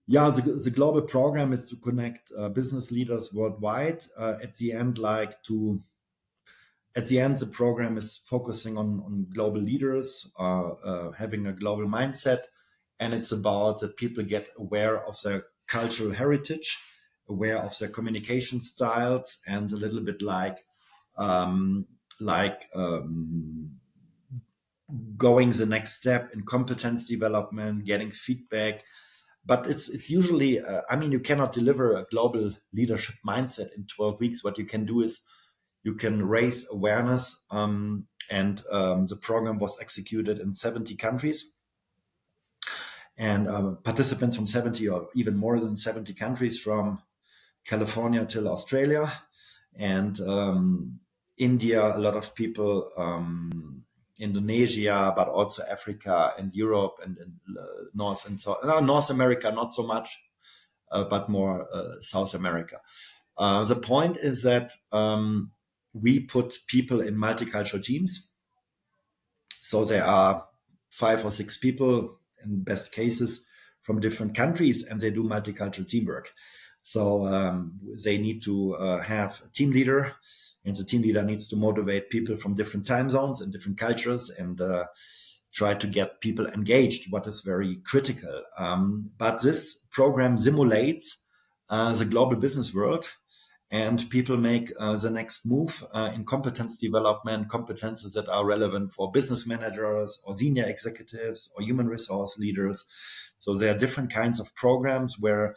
Yeah, the global program is to connect business leaders worldwide. At the end, the program is focusing on global leaders, having a global mindset, and it's about that people get aware of their cultural heritage, aware of their communication styles, and a little bit um, going the next step in competence development, getting feedback. But it's usually, you cannot deliver a global leadership mindset in 12 weeks. What you can do is you can raise awareness, and the program was executed in 70 countries, and participants from 70 or even more than 70 countries, from California till Australia, and India, a lot of people, Indonesia, but also Africa and Europe and North America, not so much, but more South America. The point is that we put people in multicultural teams. So there are 5 or 6 people in best cases from different countries, and they do multicultural teamwork. So they need to have a team leader, and the team leader needs to motivate people from different time zones and different cultures, and try to get people engaged, what is very critical. But this program simulates the global business world, and people make the next move in competence development, competences that are relevant for business managers or senior executives or human resource leaders. So there are different kinds of programs where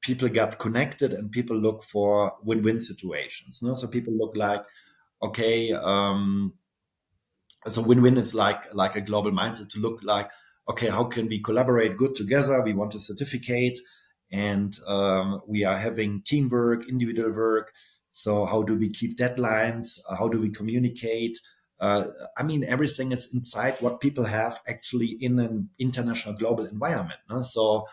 people get connected and people look for win-win situations. No? So people look like, okay, so win-win is like a global mindset to look like, okay, how can we collaborate good together? We want a certificate, and we are having teamwork, individual work. So how do we keep deadlines? How do we communicate? Everything is inside what people have actually in an international global environment. No? So,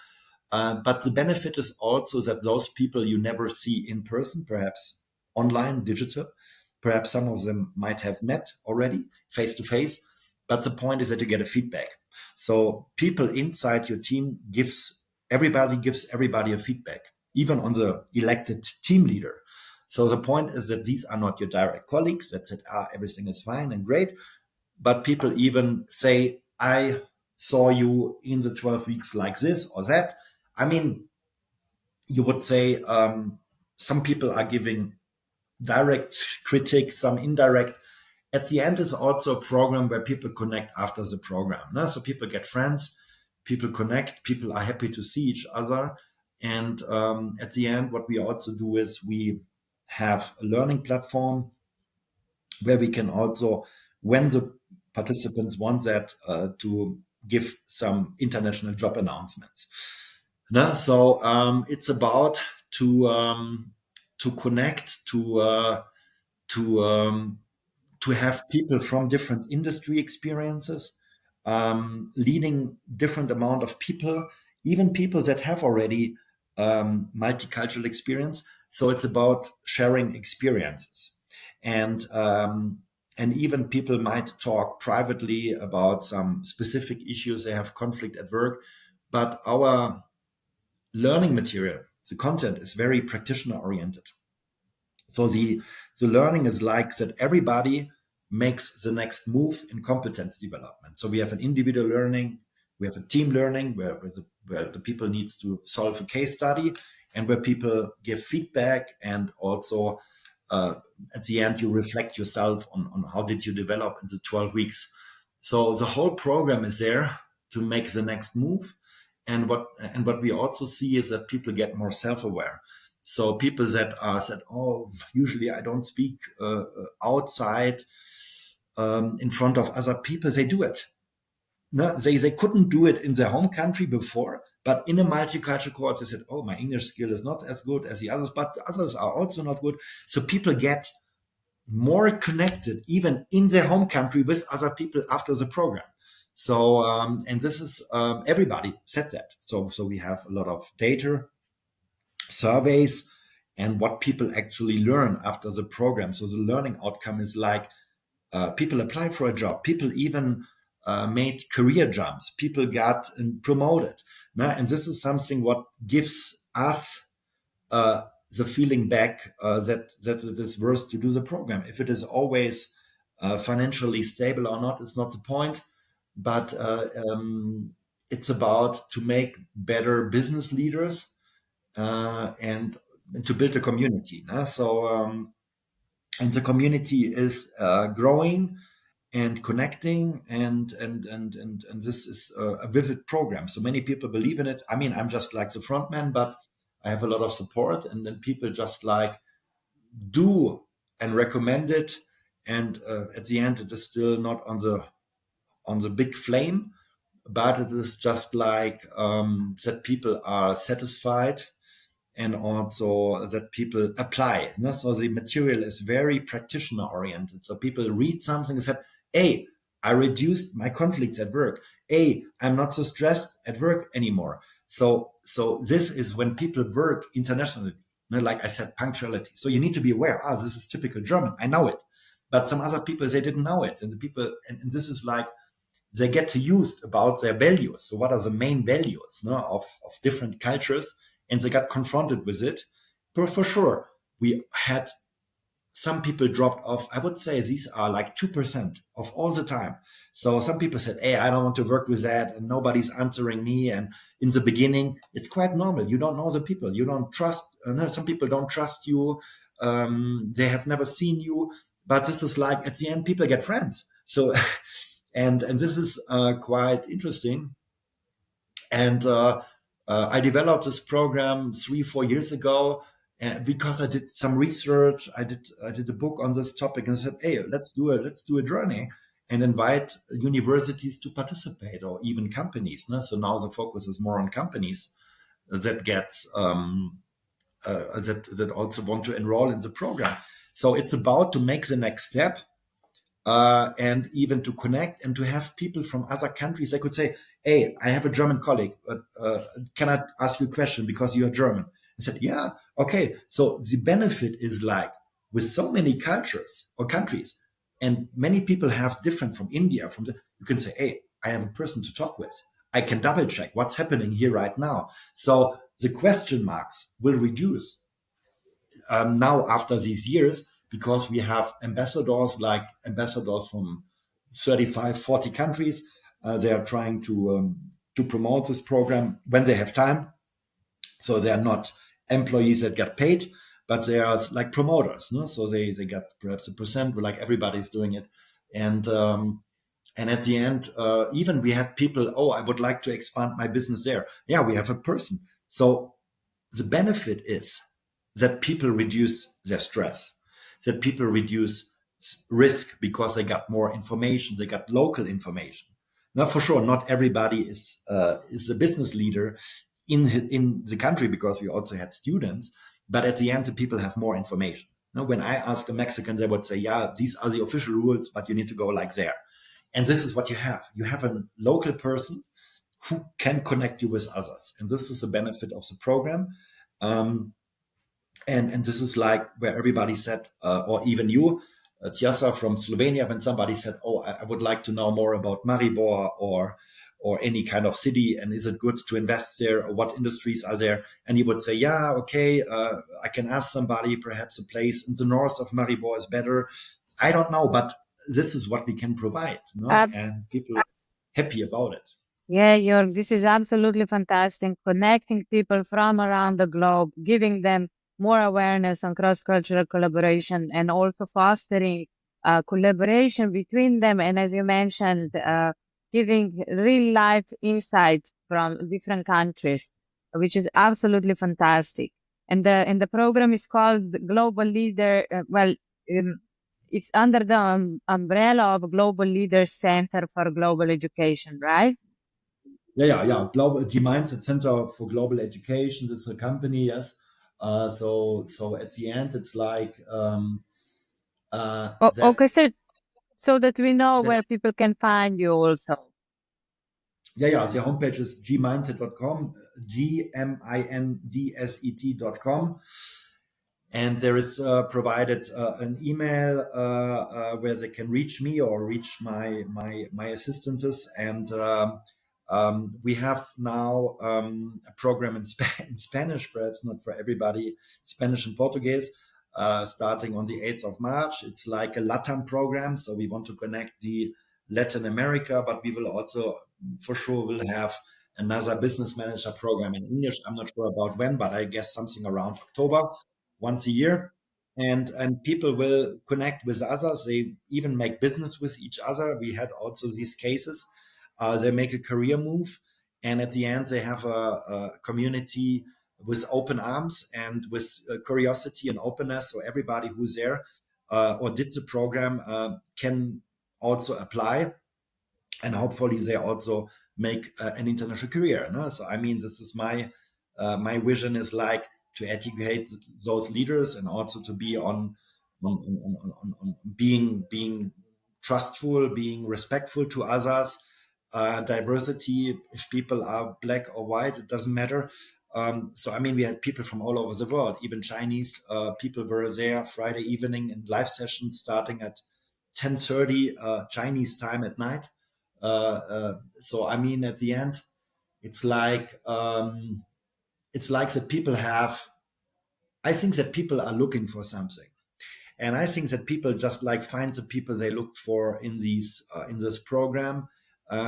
but the benefit is also that those people you never see in person, perhaps online, digital, perhaps some of them might have met already face to face. But the point is that you get a feedback. So people inside your team gives everybody a feedback, even on the elected team leader. So the point is that these are not your direct colleagues that said, everything is fine and great. But people even say, I saw you in the 12 weeks like this or that. You would say some people are giving direct critiques, some indirect. At the end, it's also a program where people connect after the program. No? So people get friends, people connect, people are happy to see each other. And at the end, what we also do is we have a learning platform where we can also, when the participants want that, to give some international job announcements. No? So it's about to connect, to have people from different industry experiences, leading different amount of people, even people that have already multicultural experience. So it's about sharing experiences, and even people might talk privately about some specific issues. They have conflict at work, but our learning material, the content, is very practitioner oriented. So the learning is like that everybody makes the next move in competence development. So we have an individual learning, we have a team learning where the people needs to solve a case study, and where people give feedback, and also at the end you reflect yourself on how did you develop in the 12 weeks. So the whole program is there to make the next move. And what we also see is that people get more self-aware. So people that are said, usually I don't speak outside in front of other people, they do it. No, they couldn't do it in their home country before, but in a multicultural course, they said, my English skill is not as good as the others, but the others are also not good. So people get more connected, even in their home country, with other people after the program. So, and this is, everybody said that. So we have a lot of data, surveys, and what people actually learn after the program. So the learning outcome is like people apply for a job, people even made career jumps, people got promoted. And this is something what gives us the feeling back that it is worth to do the program. If it is always financially stable or not, it's not the point. But it's about to make better business leaders and to build a community. And the community is growing and connecting, and this is a vivid program. So many people believe in it. I mean, I'm just like the front man, but I have a lot of support, and then people just like do and recommend it. And at the end, it is still not on the big flame, but it is just like that people are satisfied, and also that people apply. So the material is very practitioner oriented. So people read something and said, hey, I reduced my conflicts at work. Hey, I'm not so stressed at work anymore. So this is when people work internationally. Like I said, punctuality. So you need to be aware, this is typical German. I know it. But some other people, they didn't know it. And the people, and this is like, they get to use about their values. So what are the main values of different cultures? And they got confronted with it. But for sure, we had some people dropped off. I would say these are like 2% of all the time. So some people said, hey, I don't want to work with that, and nobody's answering me. And in the beginning, it's quite normal. You don't know the people. You don't trust. Some people don't trust you. They have never seen you. But this is like, at the end, people get friends. So, and this is quite interesting. And I developed this program 3-4 years ago because I did some research. I did a book on this topic and said, hey, let's do a journey and invite universities to participate, or even companies. No? So now the focus is more on companies that gets that also want to enroll in the program. So it's about to make the next step, and even to connect and to have people from other countries. They could say, hey, I have a German colleague, but can I ask you a question because you're German? I said, yeah, okay. So the benefit is like, with so many cultures or countries, and many people have different from India, you can say, hey, I have a person to talk with. I can double check what's happening here right now. So the question marks will reduce now after these years, because we have ambassadors from 35, 40 countries. They are trying to promote this program when they have time. So they are not employees that get paid, but they are like promoters. No? So they get perhaps a percent, like everybody's doing it. And at the end, even we had people, oh, I would like to expand my business there. Yeah, we have a person. So the benefit is that people reduce their stress, that people reduce risk because they got more information, they got local information. Now, for sure, not everybody is a business leader in the country, because we also had students. But at the end, the people have more information. Now, when I ask a Mexican, they would say, "Yeah, these are the official rules, but you need to go like there." And this is what you have. You have a local person who can connect you with others, and this is the benefit of the program. Um, and this is like where everybody said, or even you, Tiasa from Slovenia, when somebody said, "Oh, I would like to know more about Maribor or any kind of city, and is it good to invest there, or what industries are there?" And you would say, "Yeah, okay, I can ask somebody. Perhaps a place in the north of Maribor is better. I don't know, but this is what we can provide, Abs- and people happy about it." Yeah, Jörg, this is absolutely fantastic. Connecting people from around the globe, giving them more awareness on cross-cultural collaboration, and also fostering collaboration between them. And as you mentioned, giving real life insights from different countries, which is absolutely fantastic. And the program is called Global Leader. Um, it's under the umbrella of Global Leaders Center for Global Education, right? Yeah. Global G Mindset Center for Global Education. This is a company, yes. So at the end, it's like Oh, that okay, so that we know that where people can find you also. yeah. The homepage is gmindset.com, gmindset.com, and there is provided an email where they can reach me or reach my assistances, and We have now a program in Spanish, perhaps not for everybody, Spanish and Portuguese, starting on the 8th of March. It's like a LATAM program. So we want to connect the Latin America, but we will also, for sure, will have another business manager program in English. I'm not sure about when, but I guess something around October, once a year. And people will connect with others. They even make business with each other. We had also these cases. They make a career move, and at the end, they have a community with open arms and with curiosity and openness. So everybody who's there or did the program can also apply, and hopefully they also make an international career. No? So I mean, this is my vision is like to educate those leaders and also to be on being trustful, being respectful to others. Diversity, if people are black or white, it doesn't matter. So I mean, we had people from all over the world, even Chinese people were there Friday evening in live sessions starting at 10:30 Chinese time at night. So I mean, at the end, it's like that people have. I think that people are looking for something, and I think that people just like find the people they look for in this program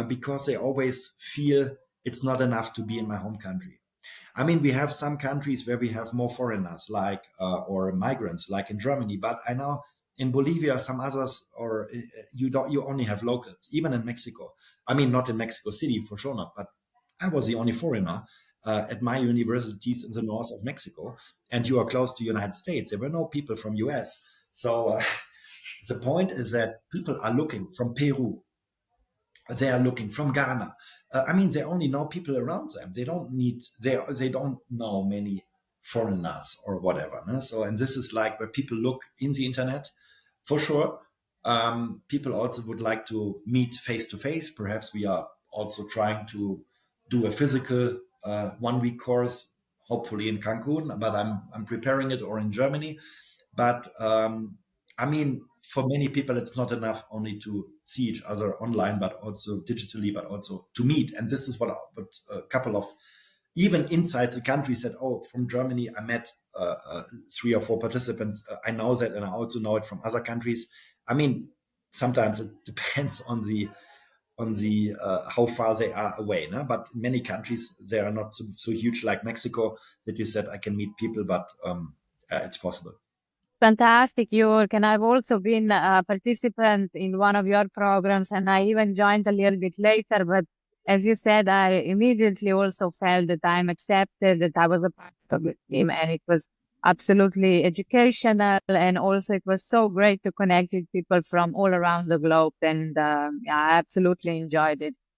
because they always feel it's not enough to be in my home country. I mean, we have some countries where we have more foreigners, like or migrants, like in Germany. But I know in Bolivia, some others, or you don't. You only have locals. Even in Mexico, I mean, not in Mexico City for sure not. But I was the only foreigner at my universities in the north of Mexico, and you are close to the United States. There were no people from US. So the point is that people are looking from Peru, they are looking from Ghana. I mean, they only know people around them. They don't know many foreigners or whatever. No? So, and this is like where people look in the internet, for sure. People also would like to meet face to face. Perhaps we are also trying to do a physical 1 week course, hopefully in Cancun, but I'm preparing it, or in Germany. But I mean, for many people, it's not enough only to see each other online, but also digitally, but also to meet. And this is what a couple of, even inside the country, said, "Oh, from Germany, I met 3 or 4 participants. I know that, and I also know it from other countries." I mean, sometimes it depends on the how far they are away. No? But in many countries, they are not so huge like Mexico that you said I can meet people, but it's possible. Fantastic, York. And I've also been a participant in one of your programs, and I even joined a little bit later. But as you said, I immediately also felt that I'm accepted, that I was a part of the team, and it was absolutely educational. And also, it was so great to connect with people from all around the globe. And yeah, I absolutely enjoyed it.